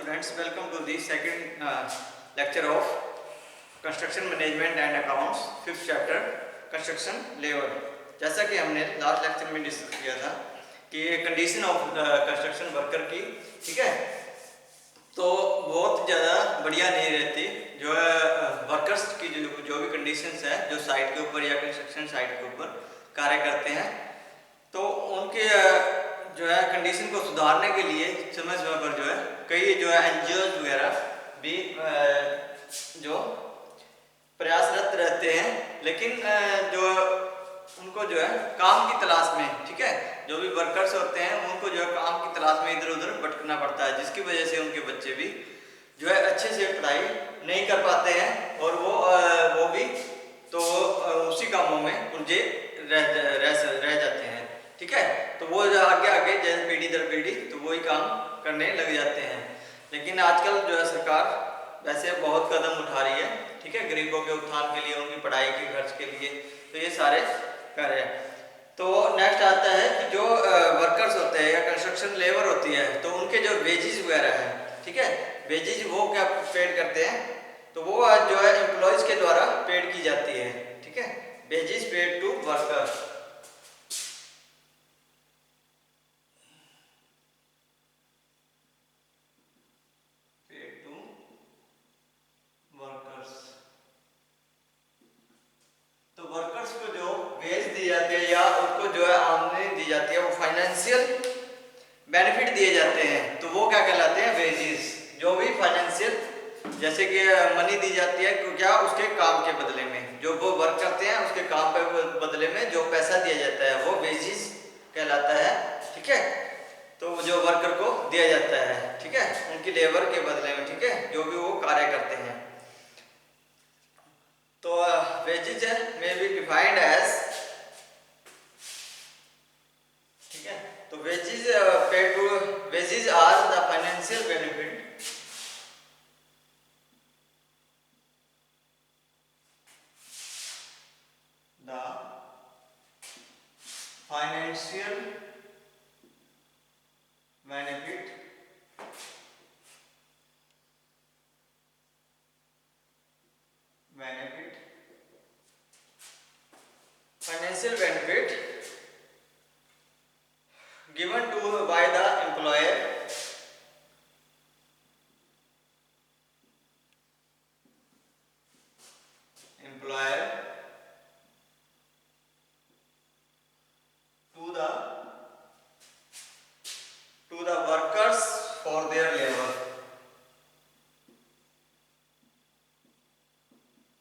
students, welcome to the second lecture of construction management and accounts, fifth chapter construction labor। जैसा कि हमने last lecture में discuss किया था कि कंडीशन ऑफ कंस्ट्रक्शन वर्कर की, ठीक है, तो बहुत ज़्यादा बढ़िया नहीं रहती। जो वर्कर्स की जो भी कंडीशंस है जो साइट के ऊपर या कंस्ट्रक्शन साइट के ऊपर कार्य करते हैं, तो उनके जो है कंडीशन को सुधारने के लिए समय समय पर जो है कई जो है एनजीओज वगैरह भी जो प्रयासरत रहते हैं, लेकिन जो उनको जो है काम की तलाश में, ठीक है, जो भी वर्कर्स होते हैं उनको जो है काम की तलाश में इधर उधर भटकना पड़ता है, जिसकी वजह से उनके बच्चे भी जो है अच्छे से पढ़ाई नहीं कर पाते हैं और वो भी तो उसी कामों में उलझे रह जाते हैं, ठीक है। तो वो आगे आगे जैसे पीढ़ी दर पीढ़ी तो वही काम करने लग जाते हैं। लेकिन आजकल जो है सरकार वैसे बहुत कदम उठा रही है, ठीक है, गरीबों के उत्थान के लिए, उनकी पढ़ाई के खर्च के लिए, तो ये सारे कर रहे हैं। तो नेक्स्ट आता है कि जो वर्कर्स होते हैं या कंस्ट्रक्शन लेबर होती है, तो उनके जो वेजेस वगैरह है, ठीक है, वेजेस वो क्या पेड करते हैं, तो वो जो है एम्प्लॉयज के द्वारा पेड की जाती है, ठीक है, wages paid to workers. Benefit दिए जाते हैं तो वो क्या कहलाते हैं, वेजेस। जो भी फाइनेंशियल जैसे कि मनी दी जाती है क्या, उसके काम के बदले में, जो वो वर्क करते हैं उसके काम के बदले में जो पैसा दिया जाता है वो वेजेस कहलाता है, ठीक है। तो जो वर्कर को दिया जाता है, ठीक है, उनकी लेबर के बदले में, ठीक है, जो भी वो कार्य करते हैं। तो वेजेस में बी डिफाइंड एज, ठीक है, तो wages paid to, wages are the financial benefit financial benefit financial benefit given to by the employer to the workers for their labor,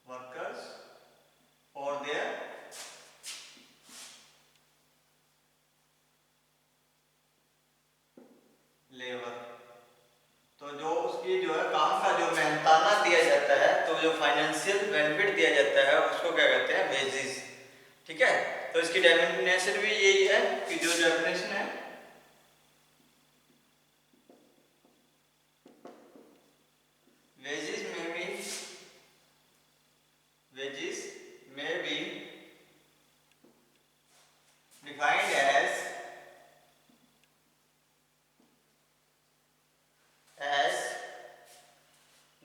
workers for their labor। तो जो उसकी जो है काम का जो मेहनताना दिया जाता है, तो जो फाइनेंशियल बेनिफिट दिया जाता है उसको क्या कहते हैं, वेजेस, ठीक है। तो इसकी डेफिनेशन भी यही है कि जो डेफिनेशन है wages may be defined as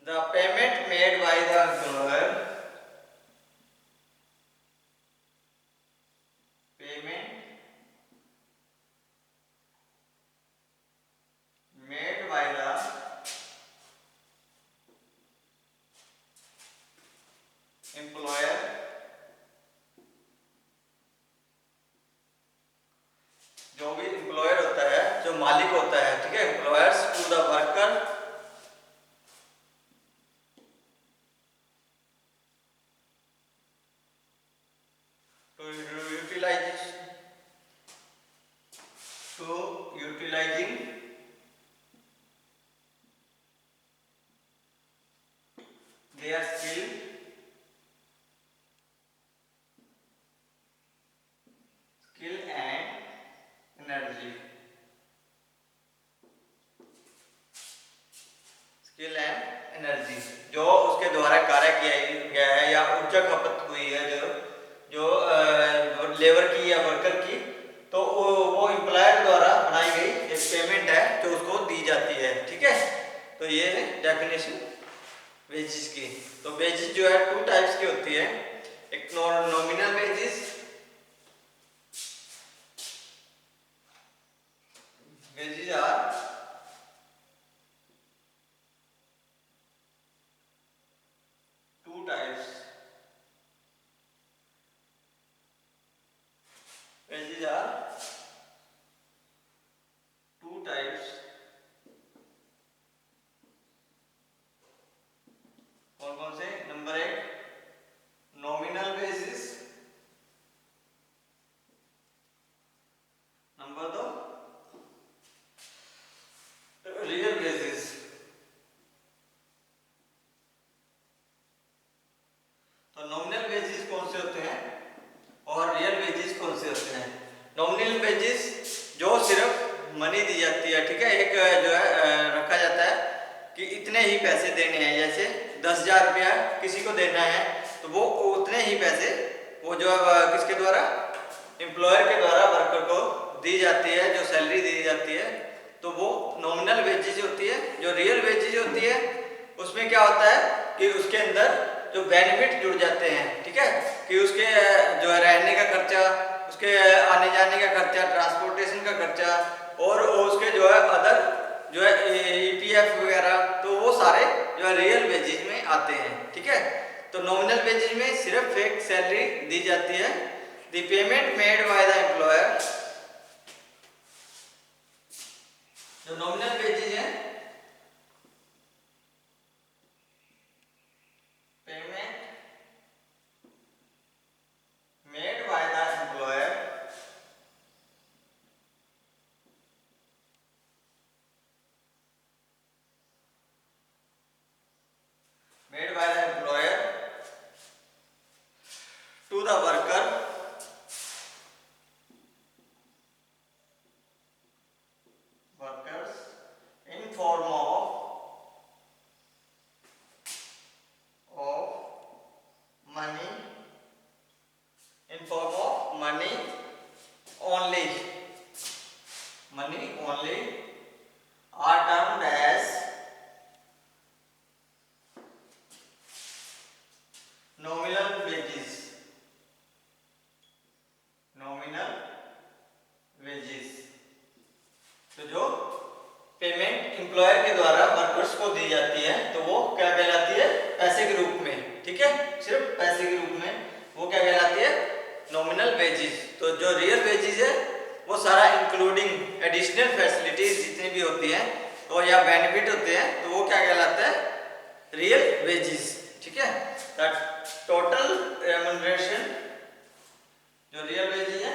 the payment made by the employer, payment made by the employer जो भी एम्प्लॉयर होता है, जो मालिक होता है, ठीक है, employers to the worker utilizing their skill and energy, skill and energy जो उसके द्वारा कार्य किया गया है या ऊर्जा खपत हुई है जो लेबर की या वर्कर की, तो वो एम्प्लॉयर द्वारा बनाई गई एक पेमेंट है जो उसको दी जाती है, ठीक है। तो ये है डेफिनेशन वेजेस की। तो वेजेस जो है 2 टाइप्स की होती है, एक nominal wages, wages are two types, wages are two types. कौन कौन से? Number 1 nominal basis, number 2 real basis. तो नॉमिनल बेसिस कौन से होते हैं और रियल वेजेस कौन से होते हैं? नॉमिनल वेजेस जो सिर्फ मनी दी जाती है, ठीक है, एक जो है रखा जाता है कि इतने ही पैसे देने हैं, जैसे 10,000 रुपया किसी को देना है तो वो उतने ही पैसे वो जो है किसके द्वारा, एम्प्लॉयर के द्वारा वर्कर को दी जाती है, जो सैलरी दी जाती है, तो वो नॉमिनल वेजेस होती है। जो रियल वेजेस होती है उसमें क्या होता है कि उसके अंदर जो बेनिफिट जुड़ जाते हैं, ठीक है, कि उसके जो है रहने का खर्चा, उसके आने जाने का खर्चा, ट्रांसपोर्टेशन का खर्चा और उसके जो है अदर जो है ईपीएफ वगैरह, तो वो सारे जो है रियल वेजेस में आते हैं, ठीक है। तो नॉमिनल वेजेस में सिर्फ एक सैलरी दी जाती है। The payment made by the employer, जो नॉमिनल वेजेस है, payment made by the employer made by the employer to the workers in form of money, in form of money only, money only, are termed as nominal wages, nominal wages। तो जो payment employer के द्वारा workers को दी जाती है तो वो क्या कहलाती है? पैसे के रूप में, ठीक है, सिर्फ पैसे के रूप में वो क्या कहलाती है? Nominal wages. तो जो रियल वेजेस है वो सारा इंक्लूडिंग एडिशनल फैसिलिटीज जितनी भी होती हैं तो या बेनिफिट होते हैं तो वो क्या कहलाता है? रियल वेजेस, ठीक है। दैट टोटल रेम्युनरेशन, जो रियल वेजेस है,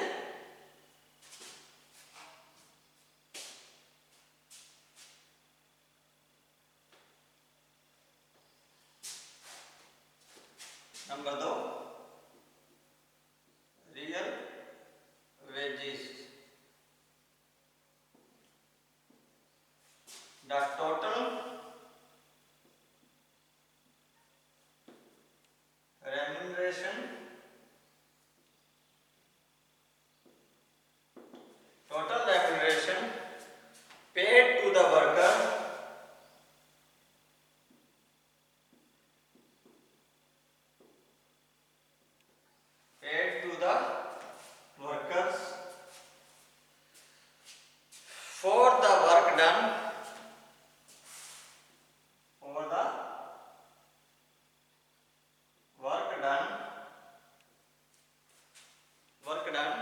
number 2 real wages, the total remuneration, total remuneration paid to the worker for the work done, for the work done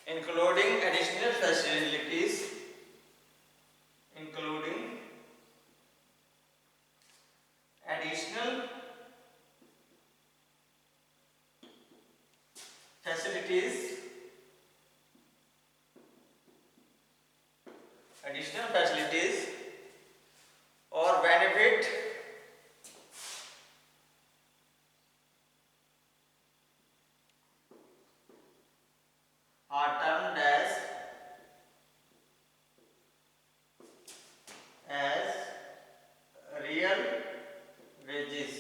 including additional facilities, including additional facilities, additional facilities or benefit are termed as real wages।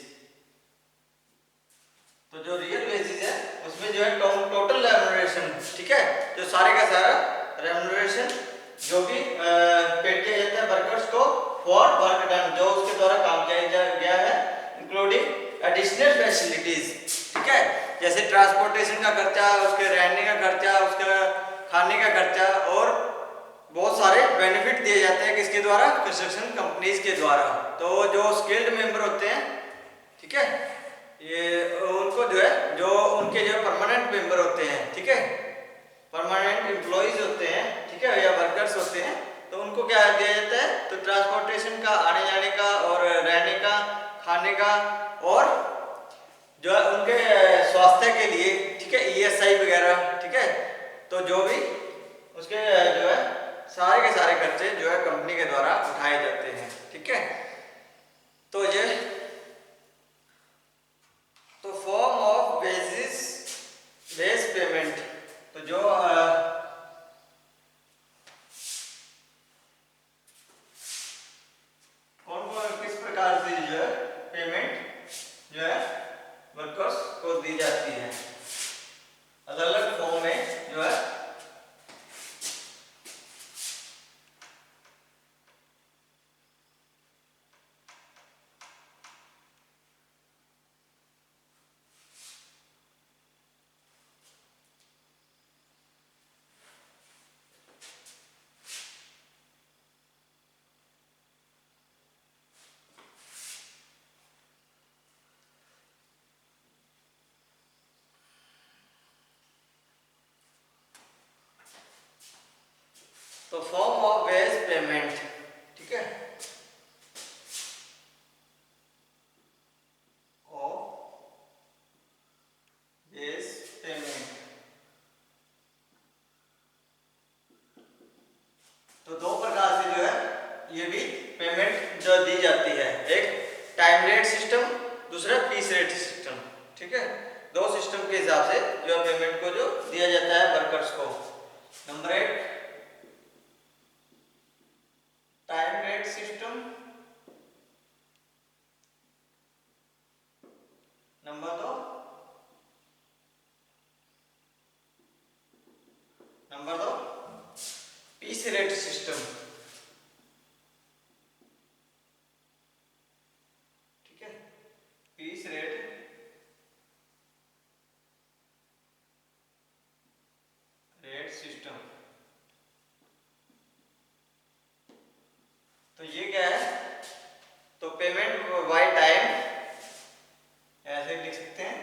तो जो real wages है उसमें जो है total remuneration, ठीक है, जो सारे का सारा रेम्युनरेशन जो भी पेड किया जाता है वर्कर्स को फॉर वर्क डन, जो उसके द्वारा काम किया गया है, इंक्लूडिंग एडिशनल फैसिलिटीज, ठीक है, जैसे ट्रांसपोर्टेशन का खर्चा, उसके रहने का खर्चा, उसका खाने का खर्चा, और बहुत सारे बेनिफिट दिए जाते हैं किसके द्वारा, कंस्ट्रक्शन कंपनीज के द्वारा। तो जो स्किल्ड मेंबर होते हैं, ठीक है, ये उनको जो है, जो उनके जो परमानेंट मेंबर होते हैं, ठीक है, परमानेंट एम्प्लॉइज होते हैं, ठीक है, या वर्कर्स होते हैं, तो उनको क्या दिया जाता है, तो ट्रांसपोर्टेशन का, आने जाने का और रहने का, खाने का, और जो है उनके स्वास्थ्य के लिए, ठीक है, ईएसआई वगैरह, ठीक है, तो जो भी उसके जो है सारे के सारे खर्चे जो है कंपनी के द्वारा उठाए जाते हैं, ठीक है। तो ये तो form of basis base payment, तो जो कौन कौन किस प्रकार से जो है पेमेंट जो है वर्कर्स को दी जाती है, अलग अलग फॉर्म में जो है। तो फॉर्म ऑफ बेस पेमेंट, ठीक है, ऑफ बेस पेमेंट, तो दो प्रकार से जो है ये भी पेमेंट जो दी जाती है, एक टाइम रेट सिस्टम, दूसरा पीस रेट सिस्टम, ठीक है, दो सिस्टम के हिसाब से जो पेमेंट को जो दिया जाता है वर्कर्स को। Number 1 time rate system, number 2 piece rate system, ठीक है, पीस रेट सिस्टम। तो ये क्या है, तो पेमेंट बाय टाइम, ऐसे लिख सकते हैं,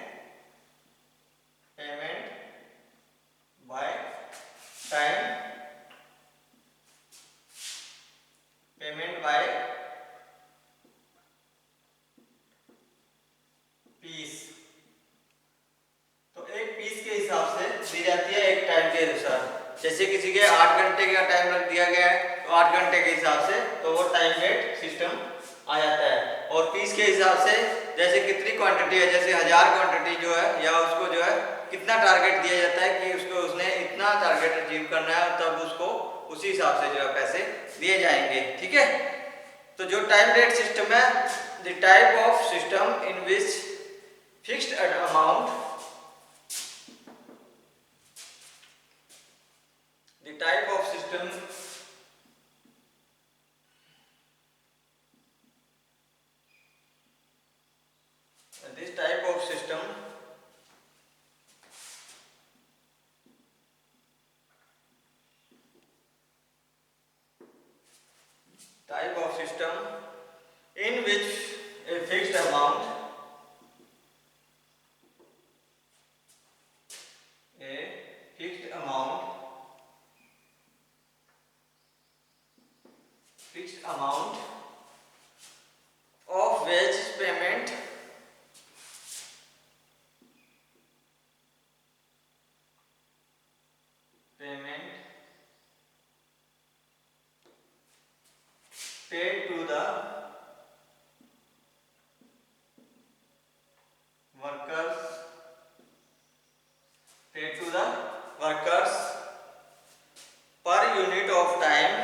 payment by time, payment by piece. तो एक पीस के हिसाब से दी जाती है, एक टाइम के अनुसार, जैसे किसी के 8 घंटे का टाइम रख दिया गया है, तो 8 घंटे के हिसाब से तो वो टाइम रेट सिस्टम आ जाता है। और पीस के हिसाब से जैसे कितनी क्वांटिटी है, जैसे 1000 क्वांटिटी जो है, या उसको जो है कितना टारगेट दिया जाता है कि उसको उसने इतना टारगेट अचीव करना है, तब उसको उसी हिसाब से जो है पैसे दिए जाएंगे, ठीक है। तो जो टाइम रेट सिस्टम है, the type of system in which fixed amount, the type of system this type of system in which a fixed amount of wage payment paid to the workers per unit of time,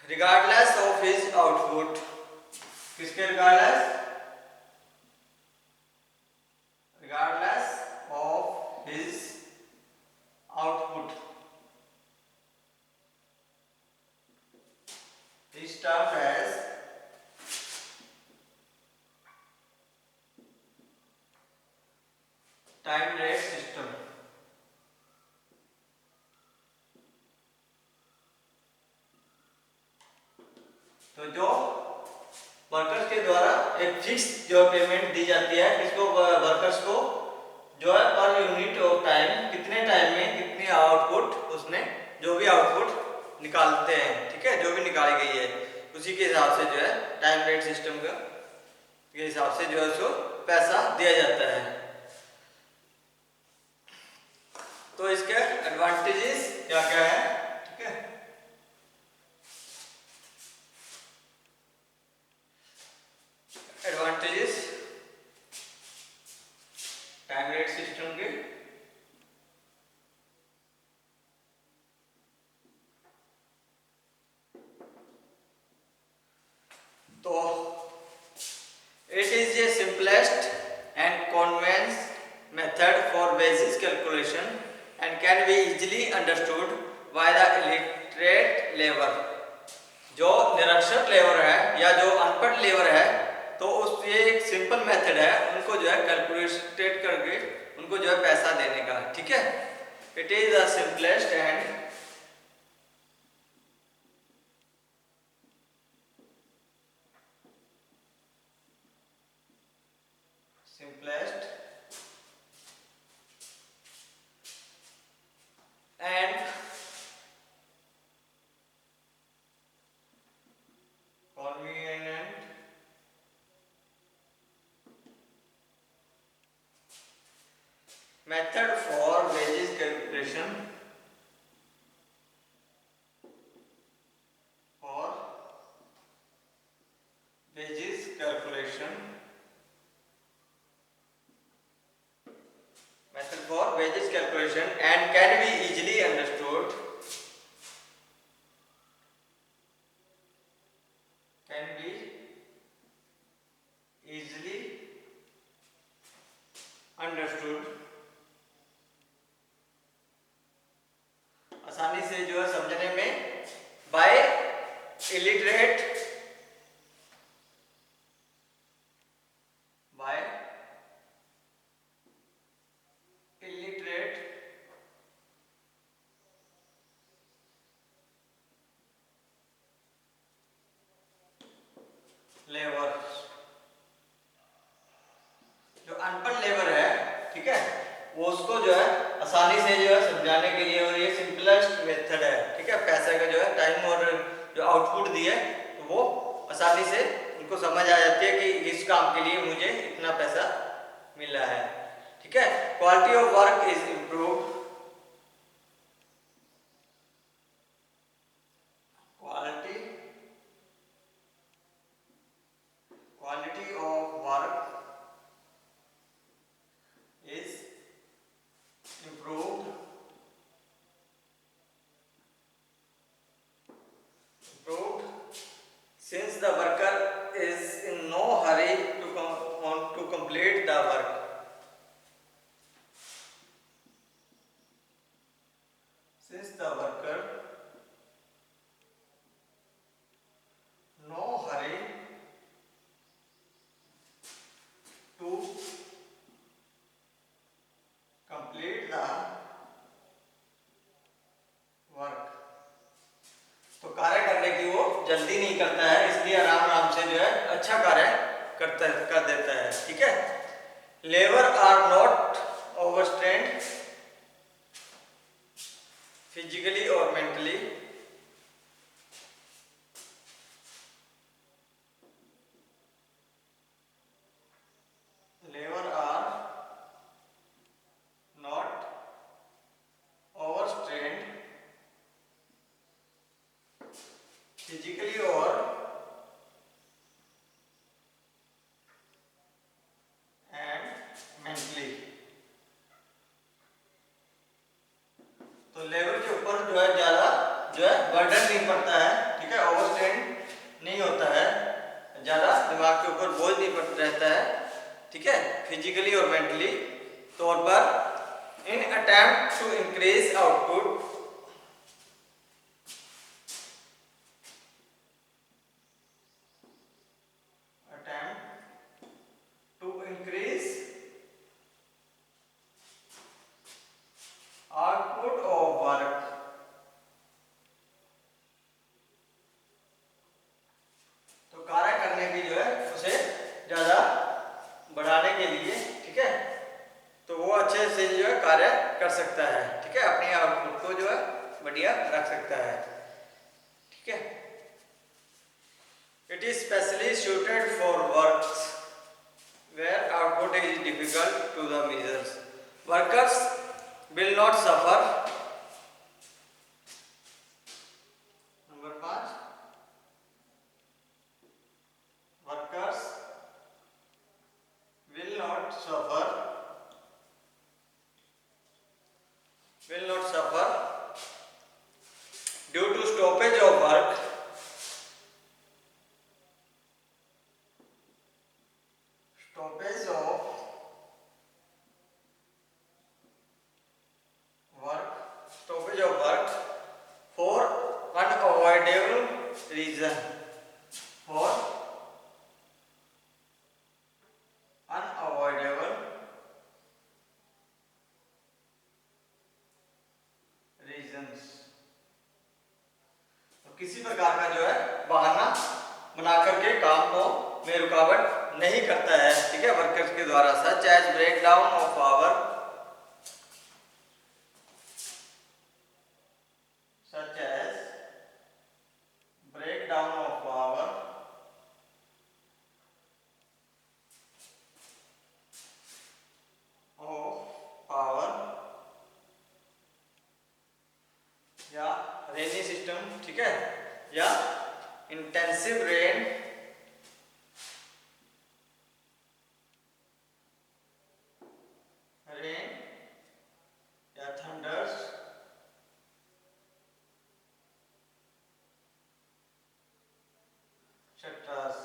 regardless of his output, किसके regardless time rate system. तो जो workers के द्वारा एक fix जो payment दी जाती है किसको, वर्कर्स को, जो है पर यूनिट ऑफ टाइम, कितने टाइम में कितनी आउटपुट उसने जो भी आउटपुट निकालते हैं, ठीक है, जो भी निकाली गई है उसी के हिसाब से जो है टाइम रेट सिस्टम का के हिसाब से जो है उसको पैसा दिया जाता है। तो इसके एडवांटेजेस क्या क्या है, ठीक है। एडवांटेजेस टाइम रेट सिस्टम के, तो it is a simplest and convenient method for wages calculation and can be easily understood by the illiterate labor। जो निरक्षर लेबर है या जो अनपढ़ लेबर है तो उस ये एक सिंपल मेथड है उनको जो है कैलकुलेट करके उनको जो है पैसा देने का, ठीक है। It is the simplest and simplest and convenient method for wages calculation for wages calculation method for wages calculation and can be easily understood, can be easily understood, आसानी से जो है समझने में, by illiterate, by illiterate labour. जो अनपढ़ labour है, ठीक है, वो उसको जो है आसानी से जो है समझाने के लिए, और ये सिंपलेस्ट मेथड है, ठीक है, पैसे का जो है टाइम और जो आउटपुट दिए तो वो आसानी से उनको समझ आ जाती है कि इस काम के लिए मुझे इतना पैसा मिला है, ठीक है। Quality of work is improved, quality of work is improved since the worker is in no hurry to complete the work, since the worker no hurry to complete the work, तो कार्य करने की वो जल्दी नहीं करता है, इसलिए आराम आराम से जो है अच्छा कार्य कर देता है, ठीक है। Labour are not overstrained physically और mentally, labour are not overstrained physically और एंड मेंटली। तो लेबर के ऊपर जो है ज्यादा जो है बर्डन नहीं पड़ता है, ठीक है, ओवरस्ट्रेन नहीं होता है, ज्यादा दिमाग के ऊपर बोझ नहीं पड़ रहता है, ठीक है, फिजिकली और मेंटली तौर पर। In attempt to increase output, attempt to increase suited for works where output is difficult to the measures. Workers will not suffer. Number 5. Workers will not suffer due to stoppage of work for unavoidable reason. For unavoidable reasons. तो किसी प्रकार का जो है बहाना बना करके काम को में रुकावट नहीं करता है, ठीक है, वर्कर्स के द्वारा, such as breakdown of power, such as breakdown of power या रेनी सिस्टम, ठीक है, या इंटेंसिव रेन या थंडर्स शटर्स,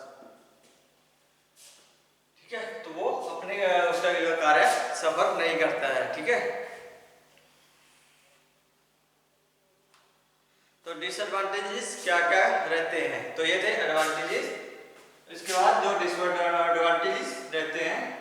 ठीक है, तो वो अपने उसका कार्य सफर नहीं करता है, ठीक है। तो डिसएडवांटेजेस क्या क्या रहते हैं, तो ये थे एडवांटेजेस। इसके बाद जो डिसएडवांटेजेस रहते हैं,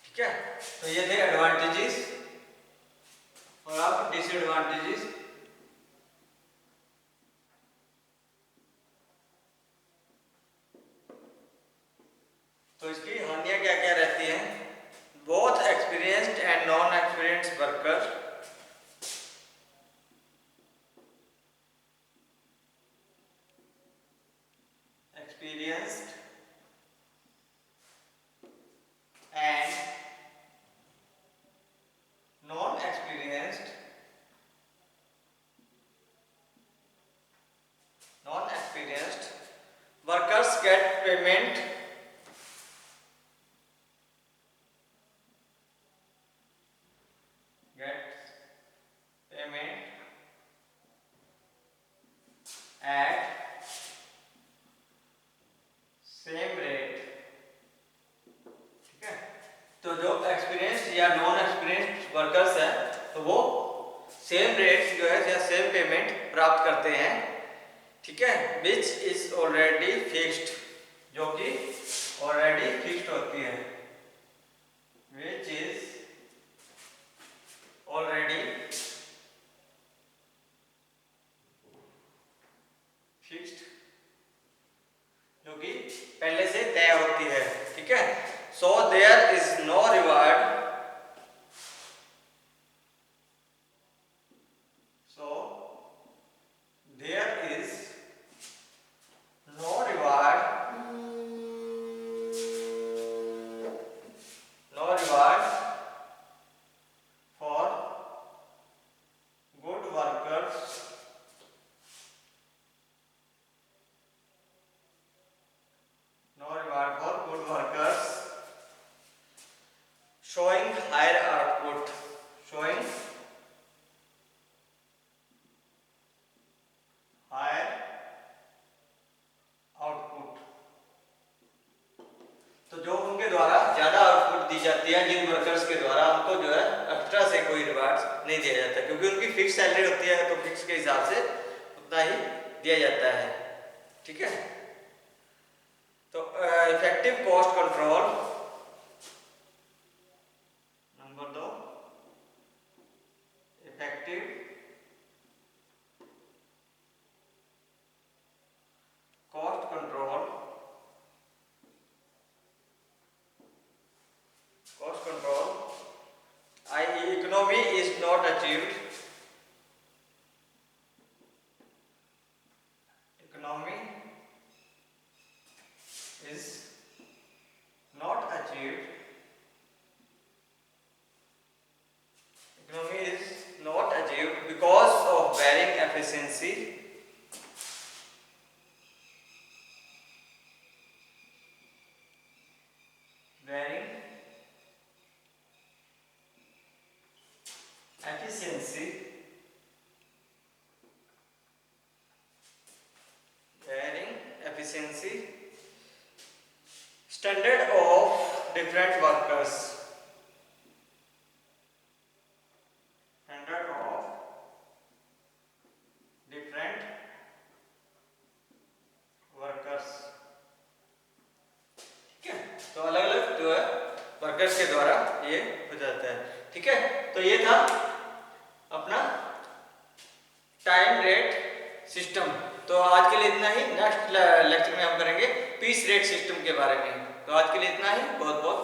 ठीक है, तो ये थे एडवांटेजेस और अब डिसएडवांटेजेस। तो इसकी हानियां क्या क्या रहती हैं? Both experienced and non experienced worker experienced and non-experienced workers get payment at same rate, ठीक है। तो जो एक्सपीरियंस्ड या नॉन एक्सपीरियंस्ड वर्कर्स हैं तो वो सेम रेट जो है या सेम पेमेंट प्राप्त करते हैं, ठीक है, विच इज ऑलरेडी फिक्स्ड, जो कि ऑलरेडी फिक्स्ड होती है, विच इज ऑलरेडी फिक्स्ड, जो कि पहले से तय होती है, ठीक है। So there is no reward, so there is no reward for good workers showing higher output, showing higher output। तो जो उनके द्वारा ज्यादा आउटपुट दी जाती है, जिन वर्कर्स के द्वारा उनको जो है एक्स्ट्रा से कोई रिवार्ड नहीं दिया जाता, क्योंकि उनकी फिक्स फिक्स सैलरी होती है तो फिक्स के हिसाब से उतना ही दिया जाता है। ठीक है, तो effective cost control, number 2, effective cost control, i.e. economy is not achieved, economy is not achieved, economy is not achieved because of varying efficiency, varying efficiency, varying efficiency, standard of different workers, standard of different workers. ठीक है, तो अलग अलग जो है workers के द्वारा ये हो जाता है। ठीक है, तो ये था अपना टाइम रेट सिस्टम। तो आज के लिए इतना ही, नेक्स्ट लेक्चर में हम करेंगे पीस रेट सिस्टम के बारे में। तो आज के लिए इतना ही, बहुत बहुत